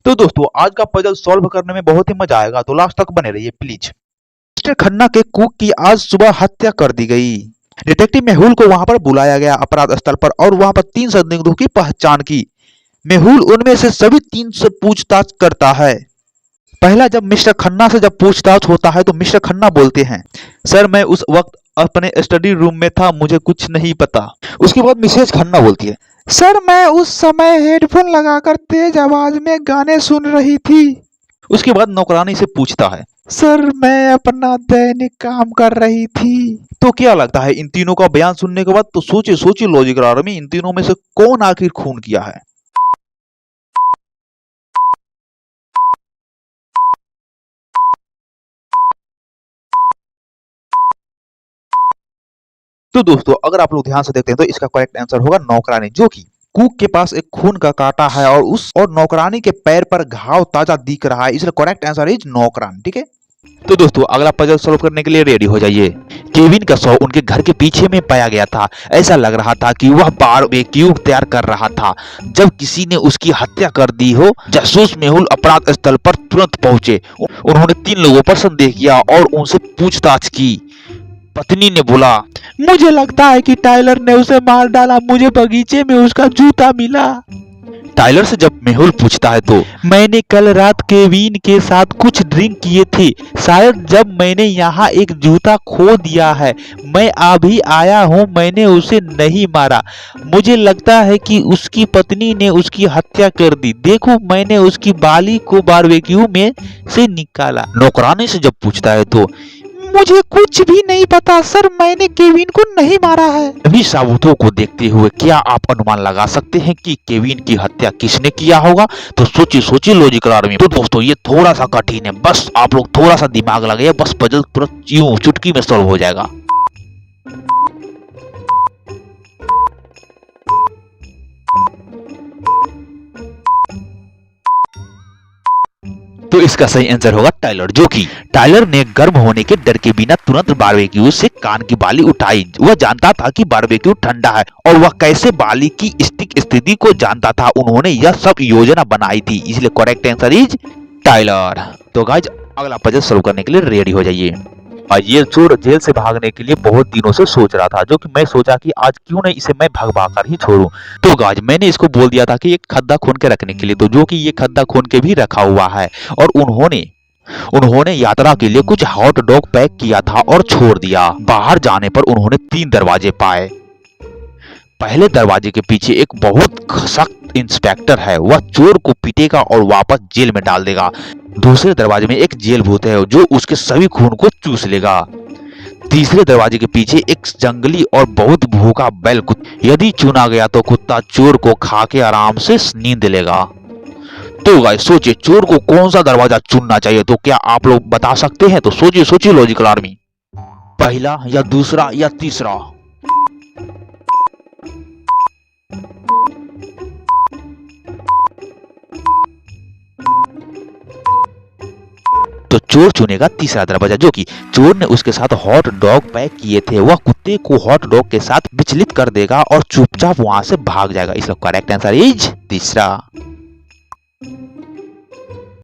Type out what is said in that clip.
तो दोस्तों आज का पजल सॉल्व करने में बहुत ही मजा आएगा, तो लास्ट तक बने रहिए प्लीज। मिस्टर खन्ना के कुक की आज सुबह हत्या कर दी गई। डिटेक्टिव मेहुल को वहां पर बुलाया गया अपराध स्थल पर और वहां पर 3 संदिग्धों की पहचान की। मेहुल उनमें से सभी 3 से पूछताछ करता है। पहला जब मिस्टर खन्ना से जब पूछताछ होता है तो मिस्टर खन्ना बोलते हैं, सर मैं उस वक्त अपने स्टडी रूम में था, मुझे कुछ नहीं पता। उसके बाद मिसेज खन्ना बोलती है, सर मैं उस समय हेडफोन लगाकर तेज आवाज में गाने सुन रही थी। उसके बाद नौकरानी से पूछता है, सर मैं अपना दैनिक काम कर रही थी। तो क्या लगता है इन तीनों का बयान सुनने के बाद? तो सोचिए सोचिए लॉजिकल आर्मी, इन तीनों में से कौन आखिर खून किया है? तो दोस्तों अगर आप लोग ध्यान से देखते हैं तो इसका करेक्ट आंसर होगा नौकरानी, जो कि कुक के पास एक खून का कांटा है और नौकरानी के पैर पर घाव ताजा दिख रहा है, इसलिए करेक्ट आंसर इज नौकरानी। ठीक है, तो दोस्तों अगला पजल सॉल्व करने के लिए रेडी हो जाइए। केविन का शव उनके घर के पीछे में पाया गया था। ऐसा लग रहा था कि वह बारबेक्यू तैयार कर रहा था जब किसी ने उसकी हत्या कर दी हो। जासूस मेहुल अपराध स्थल पर तुरंत पहुंचे। उन्होंने 3 लोगों पर संदेह किया और उनसे पूछताछ की। पत्नी ने बोला, मुझे लगता है कि टाइलर ने उसे मार डाला, मुझे बगीचे में उसका जूता मिला। टाइलर से जब मेहुल पूछता है तो मैंने कल रात केविन के साथ कुछ ड्रिंक किए थे, शायद जब मैंने यहाँ एक जूता खो दिया है। मैं अभी आया हूँ, मैंने उसे नहीं मारा, मुझे लगता है कि उसकी पत्नी ने उसकी हत्या कर दी। देखो मैंने उसकी बाली को बारबेक्यू में से निकाला। नौकरानी से जब पूछता है तो मुझे कुछ भी नहीं पता सर, मैंने केविन को नहीं मारा है। सभी सबूतों को देखते हुए क्या आप अनुमान लगा सकते हैं कि केविन की हत्या किसने किया होगा? तो सोचिए सोचिए लॉजिकल आर्मी। तो दोस्तों ये थोड़ा सा कठिन है, बस आप लोग थोड़ा सा दिमाग लगाइए, बस पजल तुरंत यूं चुटकी में सॉल्व हो जाएगा। तो इसका सही आंसर होगा टाइलर, जो कि टाइलर ने गर्म होने के डर के बिना तुरंत बारबेक्यू से कान की बाली उठाई। वह जानता था कि बारबेक्यू ठंडा है और वह कैसे बाली की स्टिक स्थिति को जानता था। उन्होंने यह सब योजना बनाई थी, इसलिए करेक्ट आंसर इज टाइलर। तो गाइस अगला पजल सॉल्व करने के लिए रेडी हो जाइए। ये चोर जेल से भागने के लिए बहुत दिनों से सोच रहा था, जो कि मैं सोचा कि आज क्यों नहीं इसे मैं भगवा कर ही छोड़ूं। तो गाइस मैंने इसको बोल दिया था कि एक खड्डा खून के रखने के लिए, तो जो कि ये खड्डा खून के भी रखा हुआ है। और उन्होंने यात्रा के लिए कुछ हॉट डॉग पैक किया था और छोड़ दिया। बाहर जाने पर उन्होंने 3 दरवाजे पाए। पहले दरवाजे के पीछे एक बहुत सख्त इंस्पेक्टर है, वह चोर को पीटेगा और वापस जेल में डाल देगा। दूसरे दरवाजे में एक जेल भूत है जो उसके सभी खून को चूस लेगा। तीसरे दरवाजे के पीछे एक जंगली और बहुत भूखा बैल कुत्ता, यदि चुना गया तो कुत्ता चोर को खा के आराम से नींद लेगा। तो गाइस सोचिए चोर को कौन सा दरवाजा चुनना चाहिए? तो क्या आप लोग बता सकते हैं? तो सोचिए सोचिए लॉजिकल आर्मी, पहला या दूसरा या तीसरा? तो चोर चुनेगा तीसरा दरवाजा, जो कि चोर ने उसके साथ हॉट डॉग पैक किए थे। वह कुत्ते को हॉट डॉग के साथ विचलित कर देगा और चुपचाप वहां से भाग जाएगा। इसका करेक्ट आंसर इज तीसरा।